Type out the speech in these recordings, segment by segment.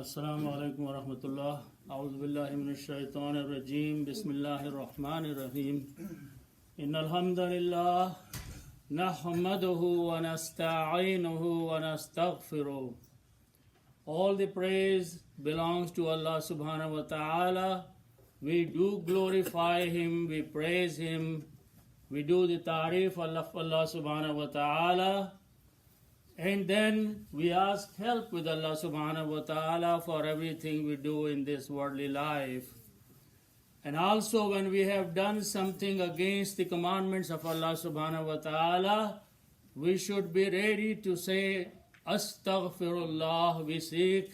السلام علیکم ورحمۃ اللہ اعوذ باللہ من الشیطان الرجیم بسم اللہ الرحمن الرحیم ان الحمد للہ نحمده ونستعینه ونستغفره. All the praise belongs to Allah subhanahu wa ta'ala. We do glorify Him, we praise Him, we do the ta'rif of Allah subhanahu wa ta'ala. And then we ask help with Allah subhanahu wa ta'ala for everything we do in this worldly life. And also when we have done something against the commandments of Allah subhanahu wa ta'ala, we should be ready to say, Astaghfirullah, we seek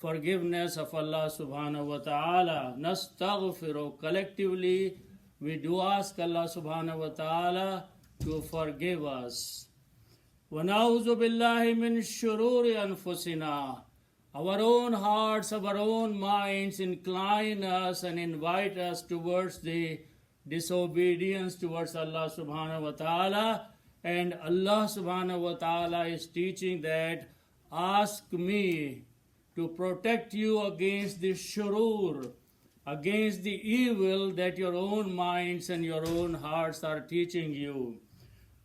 forgiveness of Allah subhanahu wa ta'ala. Nastaghfiru, collectively we do ask Allah subhanahu wa ta'ala to forgive us. وَنَعُوذُ بِاللَّهِ مِنْ شُرُورِ أَنفُسِنَا. Our own hearts, our own minds incline us and invite us towards the disobedience towards Allah subhanahu wa ta'ala. And Allah subhanahu wa ta'ala is teaching that, ask me to protect you against the shurur, against the evil that your own minds and your own hearts are teaching you.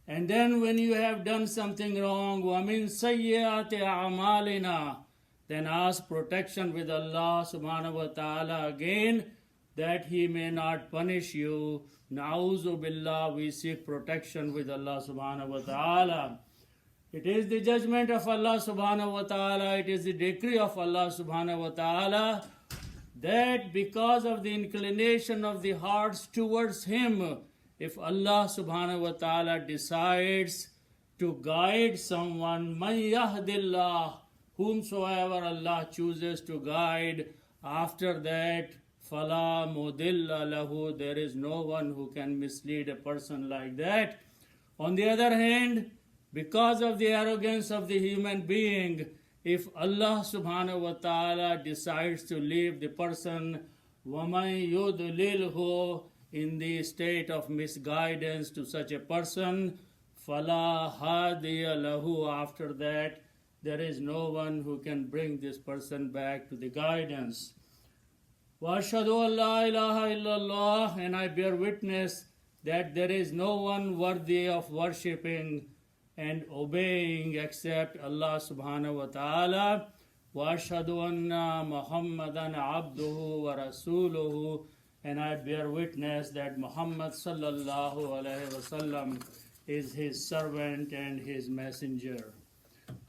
And then when you have done something wrong, وَمِن سَيِّئَاتِ أَعْمَالِنَا, then ask protection with Allah subhanahu wa ta'ala again, that He may not punish you. Na'uzu billah, we seek protection with Allah subhanahu wa ta'ala. It is the judgment of Allah subhanahu wa ta'ala, it is the decree of Allah subhanahu wa ta'ala, that because of the inclination of the hearts towards Him, if Allah subhanahu wa ta'ala decides to guide someone, man yahdillah, whomsoever Allah chooses to guide, after that, fala mudilla lahu, there is no one who can mislead a person like that. On the other hand, because of the arrogance of the human being, if Allah subhanahu wa ta'ala decides to leave the person, waman yudlilhu, in the state of misguidance to such a person, fala hadiya lahu, after that there is no one who can bring this person back to the guidance. Wa ashhadu an la ilaha illallah, and I bear witness that there is no one worthy of worshipping and obeying except Allah subhanahu wa ta'ala. Wa ashhadu anna Muhammadan abduhu wa rasuluhu, and I bear witness that Muhammad sallallahu alayhi wasallam is His servant and His messenger.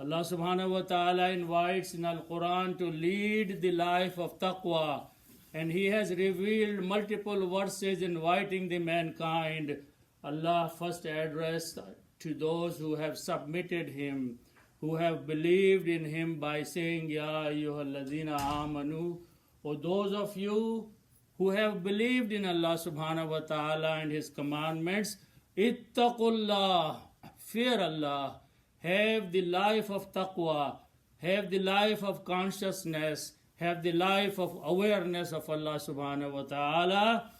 Allah subhanahu wa ta'ala invites in Al-Quran to lead the life of taqwa, and He has revealed multiple verses inviting the mankind. Allah first addressed to those who have submitted Him, who have believed in Him by saying, Ya ayyuhalladhina amanu, O those of you who have believed in Allah subhanahu wa ta'ala and His commandments, ittaqullah, fear Allah, have the life of taqwa, have the life of consciousness, have the life of awareness of Allah subhanahu wa ta'ala,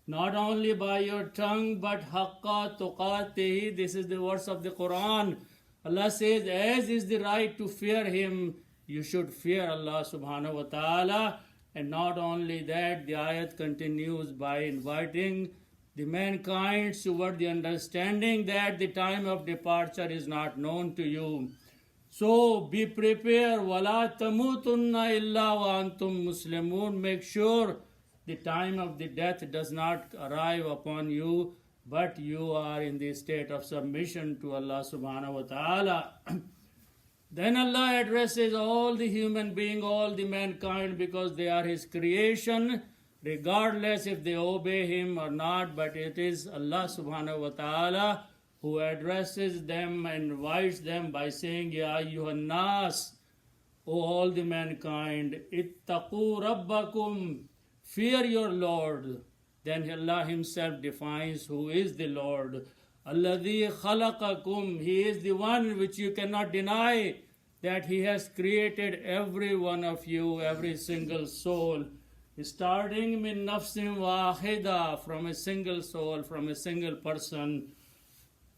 not only by your tongue but haqqa tuqatihi. This is the verse of the Quran. Allah says, as is the right to fear Him, you should fear Allah subhanahu wa ta'ala. And not only that, the ayat continues by inviting the mankind toward the understanding that the time of departure is not known to you. So be prepared. وَلَا تَمُوتُنَّ إِلَّا وَأَنْتُمْ مُسْلِمُونَ. Make sure the time of the death does not arrive upon you, but you are in the state of submission to Allah subhanahu wa ta'ala. Then Allah addresses all the human being, all the mankind, because they are His creation, regardless if they obey Him or not. But it is Allah subhanahu wa ta'ala who addresses them and invites them by saying, Ya ayyuhan nas, O all the mankind, ittaqu rabbakum, fear your Lord. Then Allah Himself defines who is the Lord. Alladhi khalaqakum, He is the one which you cannot deny, that He has created every one of you, every single soul, starting min nafsin wahida, from a single soul, from a single person.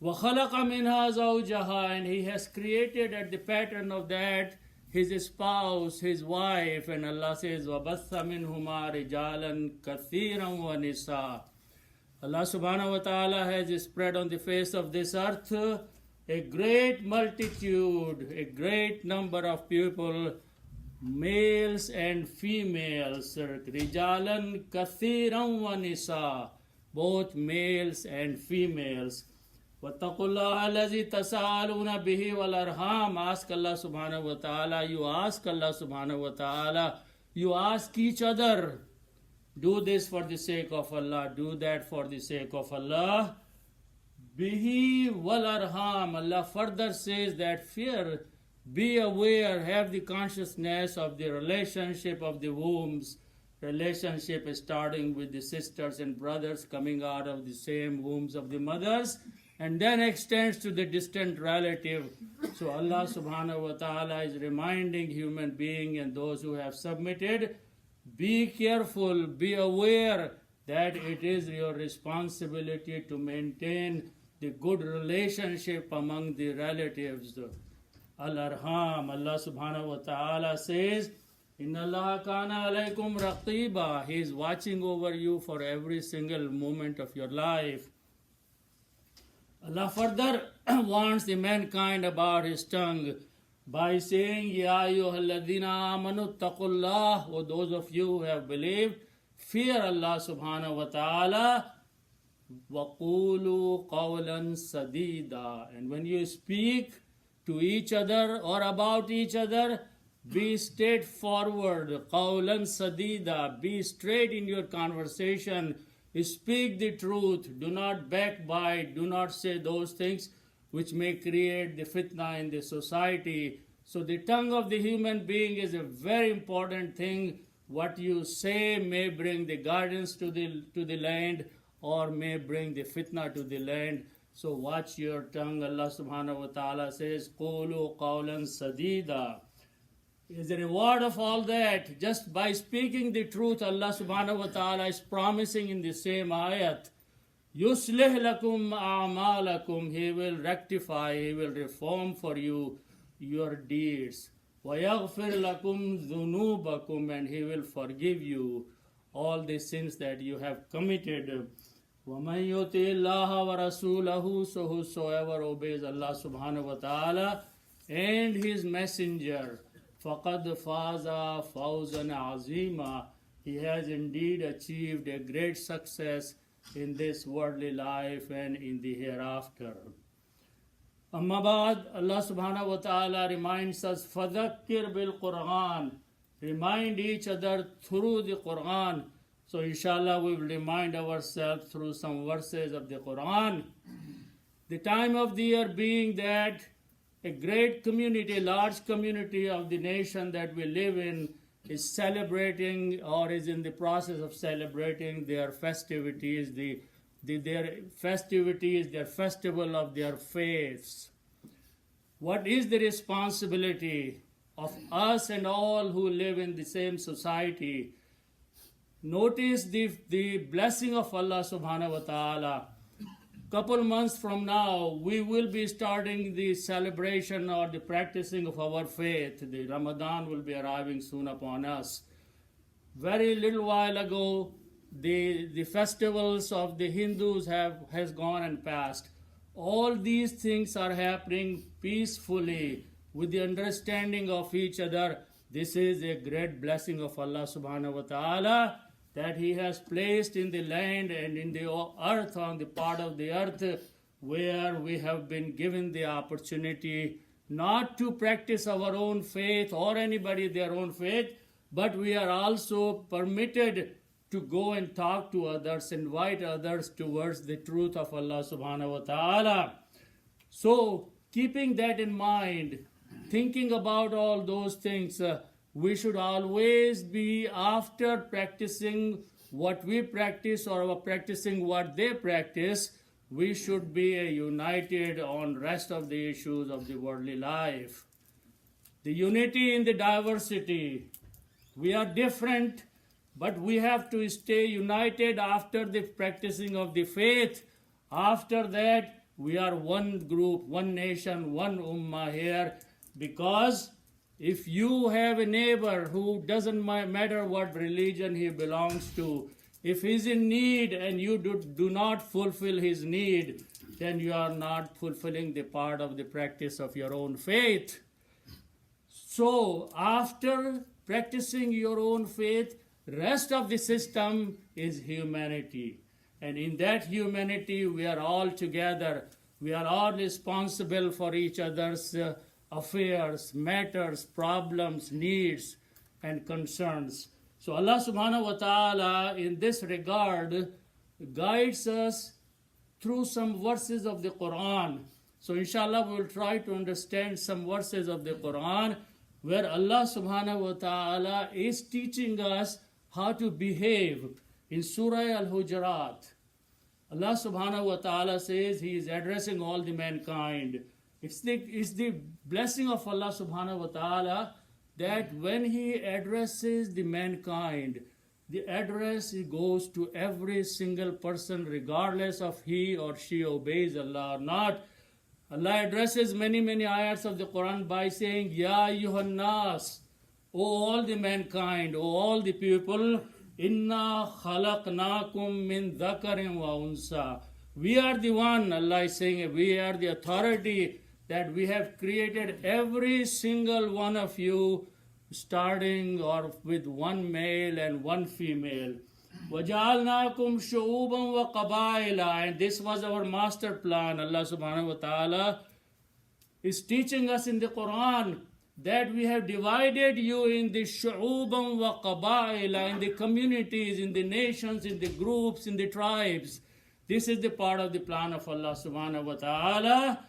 وَخَلَقَ مِنْهَا زَوْجَهَا, and He has created at the pattern of that his spouse, his wife, and Allah says, وَبَثَّ مِنْهُمَا رِجَالًا كَثِيرًا وَنِسَاءً. Allah subhanahu wa ta'ala has spread on the face of this earth a great multitude, a great number of people, males and females, rijalan kathiran wa nisa, both males and females. وَاتَّقُوا اللَّهَ الَّذِي تَسَاءَلُونَ بِهِ وَالْأَرْحَامَ. Ask Allah subhanahu wa ta'ala, you ask Allah subhanahu wa ta'ala, you ask each other. Do this for the sake of Allah, do that for the sake of Allah. Bihi wal arham. Allah further says that fear, be aware, have the consciousness of the relationship of the wombs. Relationship is starting with the sisters and brothers coming out of the same wombs of the mothers, and then extends to the distant relative. So Allah subhanahu wa ta'ala is reminding human being and those who have submitted, be careful, be aware that it is your responsibility to maintain the good relationship among the relatives. Al-Arham, Allah subhanahu wa ta'ala says, Inna Allah kana alaykum raqiba. He is watching over you for every single moment of your life. Allah further warns the mankind about his tongue by saying, Ya ayyuhalladhina amanu taqullah, O those of you who have believed, fear Allah subhanahu wa ta'ala, وَقُولُوا قَوْلًا سَدِيدًا. And when you speak to each other or about each other, be straightforward, قَوْلًا سَدِيدًا. Be straight in your conversation, speak the truth, do not backbite, do not say those things which may create the fitna in the society. So the tongue of the human being is a very important thing. What you say may bring the guidance to the land, or may bring the fitna to the land. So watch your tongue. Allah subhanahu wa ta'ala says, قُولُوا قَوْلًا سَدِيدًا. Is a reward of all that. Just by speaking the truth, Allah subhanahu wa ta'ala is promising in the same ayat, يُصْلِحْ لَكُمْ أَعْمَالَكُمْ. He will rectify, He will reform for you your deeds. وَيَغْفِرْ لَكُمْ ذُنُوبَكُمْ. And He will forgive you all the sins that you have committed. وَمَنْ يُطِعِ اللَّهَ وَرَسُولَهُ. So whosoever obeys Allah subhanahu wa ta'ala and His messenger, فَقَدْ فَازَ فَوْزًا عَظِيمًا. He has indeed achieved a great success in this worldly life and in the hereafter. Amma ba'd, Allah subhanahu wa ta'ala reminds us, فَذَكِّرْ بِالْقُرْآنِ. Remind each other through the Quran. So inshallah we will remind ourselves through some verses of the Quran. The time of the year being that a great community, large community of the nation that we live in is celebrating or is in the process of celebrating their festivities, their festival of their faiths. What is the responsibility of us and all who live in the same society? Notice the blessing of Allah subhanahu wa ta'ala. Couple months from now, we will be starting the celebration or the practicing of our faith. The Ramadan will be arriving soon upon us. Very little while ago, the festivals of the Hindus has gone and passed. All these things are happening peacefully with the understanding of each other. This is a great blessing of Allah subhanahu wa ta'ala that He has placed in the land and in the earth, on the part of the earth where we have been given the opportunity not to practice our own faith or anybody their own faith, but we are also permitted to go and talk to others, invite others towards the truth of Allah subhanahu wa ta'ala. So, keeping that in mind, thinking about all those things, we should always be, after practicing what we practice or practicing what they practice, we should be united on rest of the issues of the worldly life. The unity in the diversity. We are different, but we have to stay united after the practicing of the faith. After that, we are one group, one nation, one ummah here, because If you have a neighbor who doesn't matter what religion he belongs to, if he's in need and you do not fulfill his need, then you are not fulfilling the part of the practice of your own faith. So after practicing your own faith, rest of the system is humanity. And in that humanity, we are all together. We are all responsible for each other's affairs, matters, problems, needs, and concerns. So Allah subhanahu wa ta'ala in this regard guides us through some verses of the Quran. So inshallah we will try to understand some verses of the Quran where Allah subhanahu wa ta'ala is teaching us how to behave. In Surah Al-Hujurat, Allah subhanahu wa ta'ala says He is addressing all the mankind. It's the blessing of Allah subhanahu wa ta'ala that when He addresses the mankind, the address goes to every single person regardless of he or she obeys Allah or not. Allah addresses many ayats of the Quran by saying, Ya ayyuhan nas, O all the mankind, O all the people, Inna khalaqnakum min dhakarin wa unsa. We are the one, Allah is saying, we are the authority that we have created every single one of you, starting or with one male and one female. وَجَعَلْنَاكُمْ شُعُوبًا وَقَبَائِلًا. And this was our master plan. Allah subhanahu wa ta'ala is teaching us in the Quran that we have divided you in the shu'uban wa qabaila, in the communities, in the nations, in the groups, in the tribes. This is the part of the plan of Allah subhanahu wa ta'ala.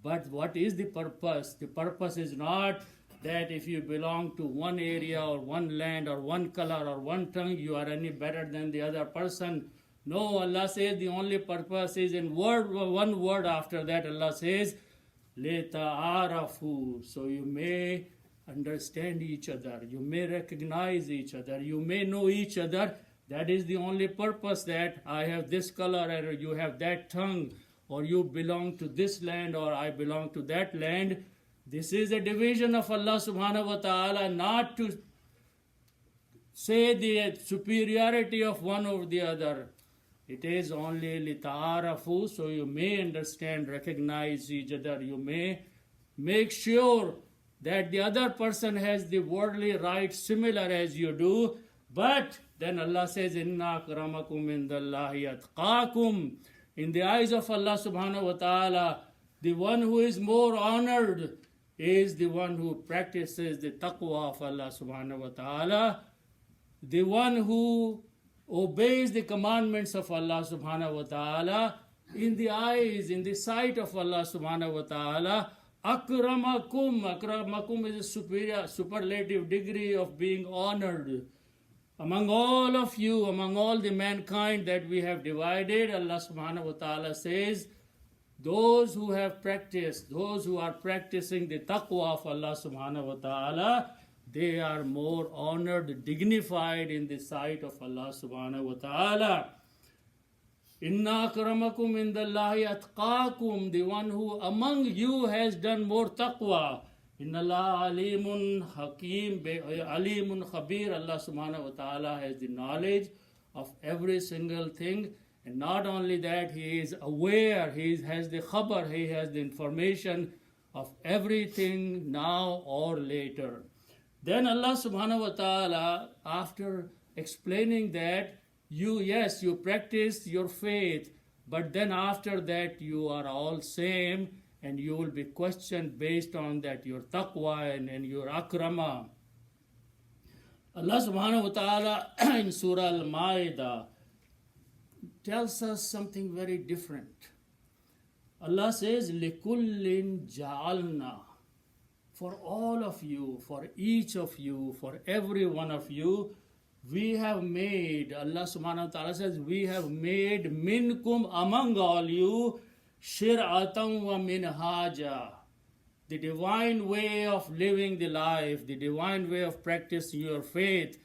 But what is the purpose? The purpose is not that if you belong to one area or one land or one color or one tongue, you are any better than the other person. No, Allah says the only purpose is in one word after that. Allah says, لِتَعَارَفُوا. So you may understand each other, you may recognize each other, you may know each other. That is the only purpose, that I have this color and you have that tongue, or you belong to this land or I belong to that land. This is a division of Allah subhanahu wa ta'ala, not to say the superiority of one over the other. It is only لِتَعَارَفُوا, so you may understand, recognize each other. You may make sure that the other person has the worldly rights similar as you do. But then Allah says, إِنَّا أَكْرَمَكُمْ عِنْدَ اللَّهِ أَتْقَاكُمْ. In the eyes of Allah subhanahu wa ta'ala, the one who is more honored is the one who practices the taqwa of Allah subhanahu wa ta'ala, the one who obeys the commandments of Allah subhanahu wa ta'ala. In the eyes, in the sight of Allah subhanahu wa ta'ala, akramakum is a superlative degree of being honored. Among all of you, among all the mankind that we have divided, Allah subhanahu wa ta'ala says, those who have practiced, those who are practicing the taqwa of Allah subhanahu wa ta'ala, they are more honored, dignified in the sight of Allah subhanahu wa ta'ala. Inna akramakum indallahi atqakum, the one who among you has done more taqwa. Inna Allah alimun hakim, alimun khabir. Allah subhanahu wa ta'ala has the knowledge of every single thing. And not only that, He is aware, He has the khabar, He has the information of everything now or later. Then Allah subhanahu wa ta'ala, after explaining that, you practice your faith, but then after that you are all same, and you will be questioned based on that, your taqwa and your akrama. Allah subhanahu wa ta'ala in Surah Al-Ma'idah tells us something very different. Allah says, لِكُلٍّ جَعَلْنَا. For all of you, for each of you, for every one of you, we have made, Allah subhanahu wa ta'ala says, we have made minkum, among all you, shir'atan wa minhaja, the divine way of living the life, the divine way of practicing your faith,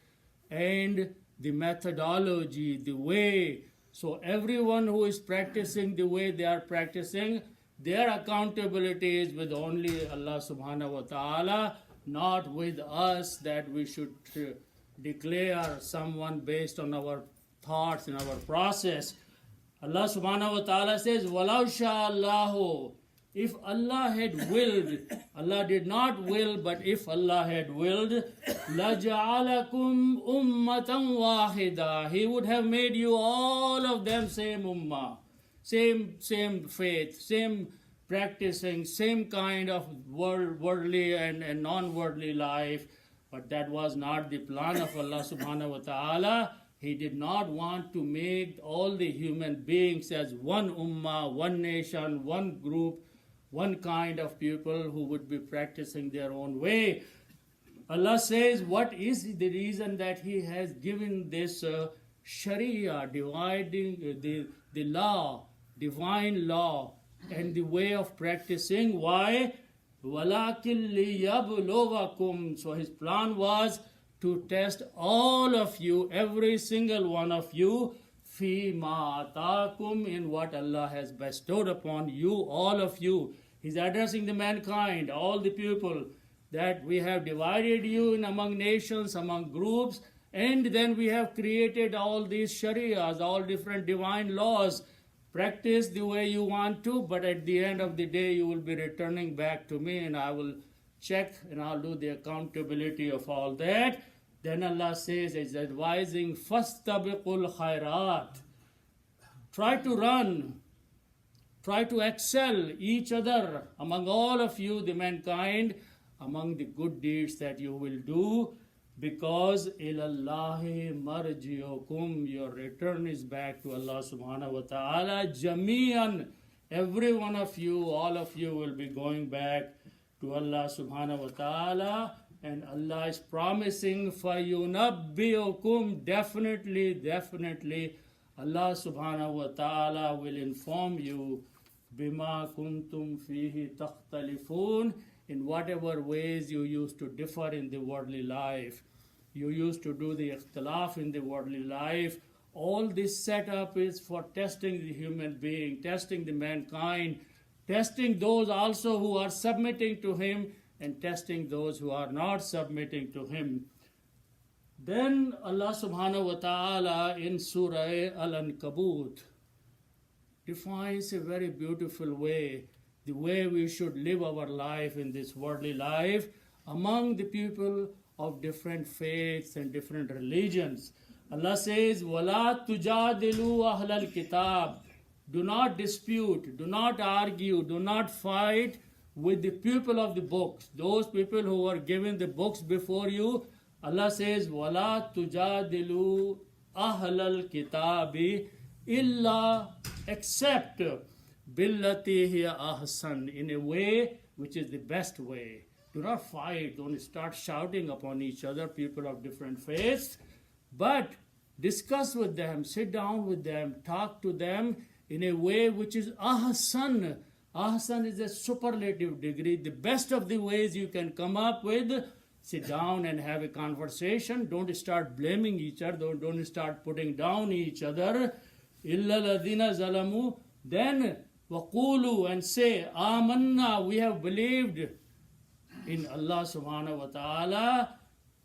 and the methodology, the way. So everyone who is practicing the way they are practicing, their accountability is with only Allah subhanahu wa ta'ala. not with us that we should declare someone based on our thoughts and our process. Allah subhanahu wa ta'ala says, وَلَوْ شَاءَ اللَّهُ, if Allah had willed, Allah did not will, but if Allah had willed, لَجَعَلَكُمْ أُمَّةً وَاحِدًا, He would have made you all of them same ummah, same faith, same practicing, same kind of worldly and non-worldly life. But that was not the plan of Allah subhanahu wa ta'ala. He did not want to make all the human beings as one ummah, one nation, one group, one kind of people who would be practicing their own way. Allah says, what is the reason that He has given this Sharia, dividing the law, divine law, and the way of practicing? Why? وَلَكِنْ لِيَبْلُوَكُمْ. So His plan was to test all of you, every single one of you, فِي مَا آتَاكُمْ, in what Allah has bestowed upon you, all of you. He's addressing the mankind, all the people, that we have divided you in among nations, among groups, and then we have created all these sharias, all different divine laws. Practice the way you want to, but at the end of the day you will be returning back to me, and I will check and I'll do the accountability of all that. Then Allah says, He's advising, فَاسْتَبِقُوا الْخَيْرَاتِ, try to run, try to excel each other among all of you, the mankind, among the good deeds that you will do, because ilallahi marji'ukum, your return is back to Allah subhanahu wa ta'ala. Jami'an, every one of you, all of you will be going back to Allah subhanahu wa ta'ala, and Allah is promising fayunabbi'ukum, definitely Allah subhanahu wa ta'ala will inform you bima kuntum fihi takhtalifun, in whatever ways you used to differ in the worldly life. You used to do the ikhtilaf in the worldly life. All this setup is for testing the human being, testing the mankind, testing those also who are submitting to Him, and testing those who are not submitting to Him. Then Allah subhanahu wa ta'ala in Surah Al-Ankabut defines a very beautiful way, the way we should live our life in this worldly life among the people of different faiths and different religions. Allah says, وَلَا تُجَادِلُوا أَهْلَ الْكِتَابِ, do not dispute, do not argue, do not fight with the people of the books, those people who were given the books before you. Allah says, وَلَا تُجَادِلُوا أَهْلَ الْكِتَابِ إِلَّا, except بِالَّتِي هِيَ أَحْسَنُ, in a way which is the best way. Do not fight, don't start shouting upon each other, people of different faiths, but discuss with them, sit down with them, talk to them in a way which is ahsan. Ahsan is a superlative degree, the best of the ways you can come up with. Sit down and have a conversation. Don't start blaming each other, don't start putting down each other. إِلَّا الَّذِينَ ظَلَمُوا, then وَقُولُوا, and say, آمَنَّا, we have believed in Allah subhanahu wa ta'ala.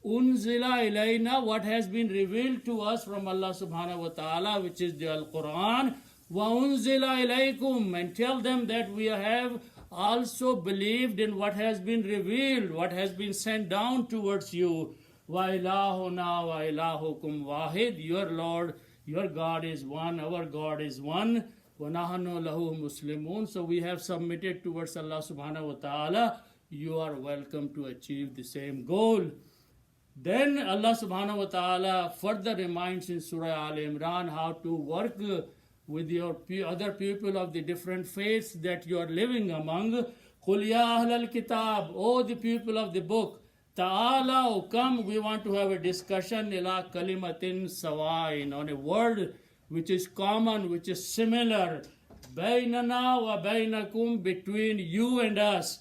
Unzila ilayna, what has been revealed to us from Allah subhanahu wa ta'ala, which is the Al-Quran. Wa unzila ilaykum, and tell them that we have also believed in what has been revealed, what has been sent down towards you. Wa ilahuna wa ilahukum wahid, your Lord, your God is one, our God is one. Wa nahnu lahu muslimun, so we have submitted towards Allah subhanahu wa ta'ala. You are welcome to achieve the same goal. Then Allah subhanahu wa ta'ala further reminds in Surah Al-Imran how to work with your other people of the different faiths that you are living among. قُلْ يَا أَهْلَ الْكِتَابِ, O the people of the book, ta'ala, come, we want to have a discussion ila kalimatin sawain, on a word which is common, which is similar, baynana wa baynakum, between you and us.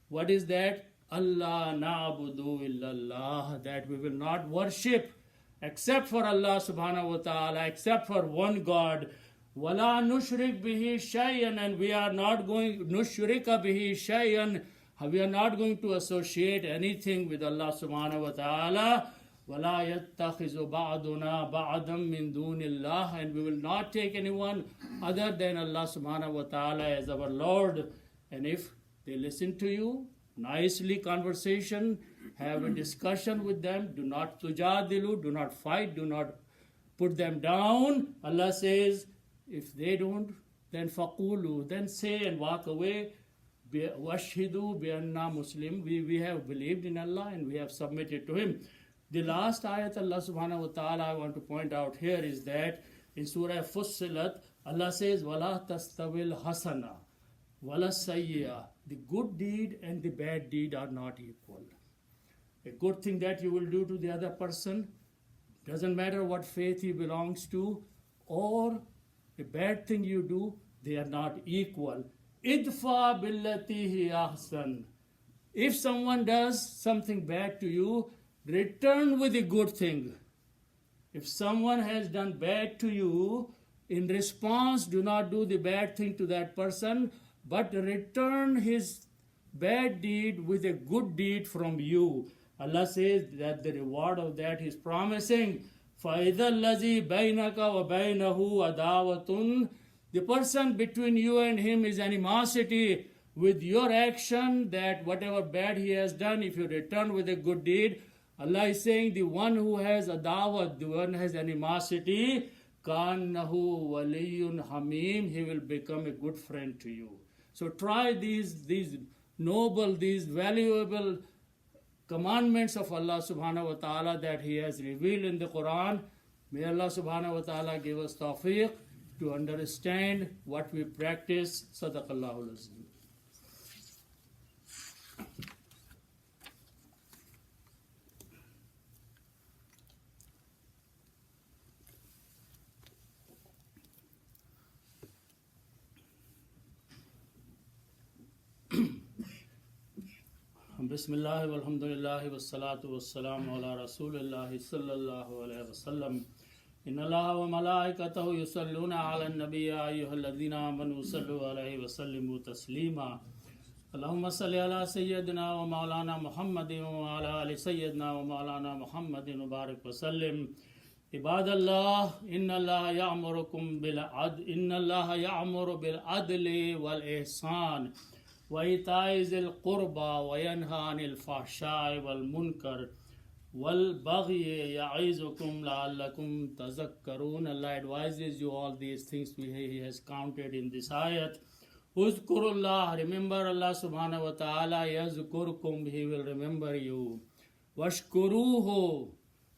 What is that? Allah na'budu illallah, that we will not worship except for Allah subhanahu wa ta'ala, except for one God. Wala nushrik bihi shay'an, and we are not going nushrika bihi shay'an, We are not going to associate anything with Allah subhanahu wa ta'ala. وَلَا يَتَّخِذُ بَعْضُنَا بَعْضًا مِّن دُونِ اللَّهِ, and we will not take anyone other than Allah subhanahu wa ta'ala as our Lord. And if they listen to you, nicely conversation, have a discussion with them, do not tujadilu, do not fight, do not put them down. Allah says, if they don't, then faqulu, then say and walk away. Washhidu bi anna Muslim, we have believed in Allah and we have submitted to Him. The last ayat Allah subhanahu wa ta'ala I want to point out here is that in Surah Fussilat, Allah says, وَلَا تَسْتَوِي الْحَسَنَةِ وَلَا السَّيِّئَةِ. The good deed and the bad deed are not equal. A good thing that you will do to the other person, doesn't matter what faith he belongs to, or a bad thing you do, they are not equal. Idfa billati hi ahsan. If someone does something bad to you, return with a good thing. If someone has done bad to you, in response, do not do the bad thing to that person, but return his bad deed with a good deed from you. Allah says that the reward of that He is promising. فَإِذَا الَّذِي بَيْنَكَ وَبَيْنَهُ عَدَاوَةٌ. The person between you and him is animosity with your action, that whatever bad he has done, if you return with a good deed, Allah is saying the one who has adawat, the one who has animosity, كَانَّهُ وَلِيٌّ حَمِيمٌ, he will become a good friend to you. So try these noble, these valuable commandments of Allah subhanahu wa ta'ala that He has revealed in the Quran. May Allah subhanahu wa ta'ala give us tawfiq to understand what we practice. Sadaqallahu al-Azim. Bismillah walhamdulillah wassalatu wassalamu ala rasulillah sallallahu alayhi wa sallam. Inna Allaha wa malaikatahu yusalluna ala an-nabiyya ayyuhalladhina amanu sallu alayhi wa sallimu taslima. Allahumma salli ala sayyidina wa maulana Muhammadin wa ala ali sayyidina wa maulana Muhammadin wa barik wa sallim. Ibadallah, inna Allaha ya'murukum bil adli wal ihsan وَإِيتَاءِ ذِي الْقُرْبَى وَيَنْهَى عَنِ الْفَحْشَاءِ وَالْمُنكَرِ وَالْبَغْيِ يَعِظُكُمْ لَعَلَّكُمْ تَذَكَّرُونَ. Allah advises you all these things He has counted in this ayat. Uzkurullah, remember Allah subhanahu wa ta'ala. Yazkurkum, He will remember you. Washkuruhu,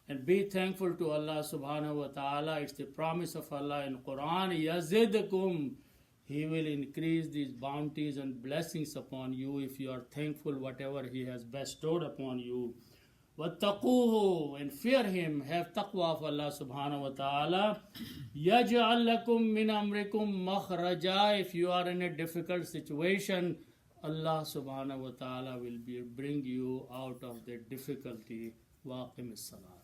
and be thankful to Allah subhanahu wa ta'ala. It's the promise of Allah in Quran. Yazidkum, He will increase these bounties and blessings upon you if you are thankful whatever He has bestowed upon you. وَاتَّقُوهُ, and fear Him, have taqwa of Allah subhanahu wa ta'ala. يَجْعَلْ لَكُم مِّنْ أَمْرِكُمْ مَخْرَجًا. If you are in a difficult situation, Allah subhanahu wa ta'ala will bring you out of the difficulty. وَأَقِمِ الصَّلَاةَ.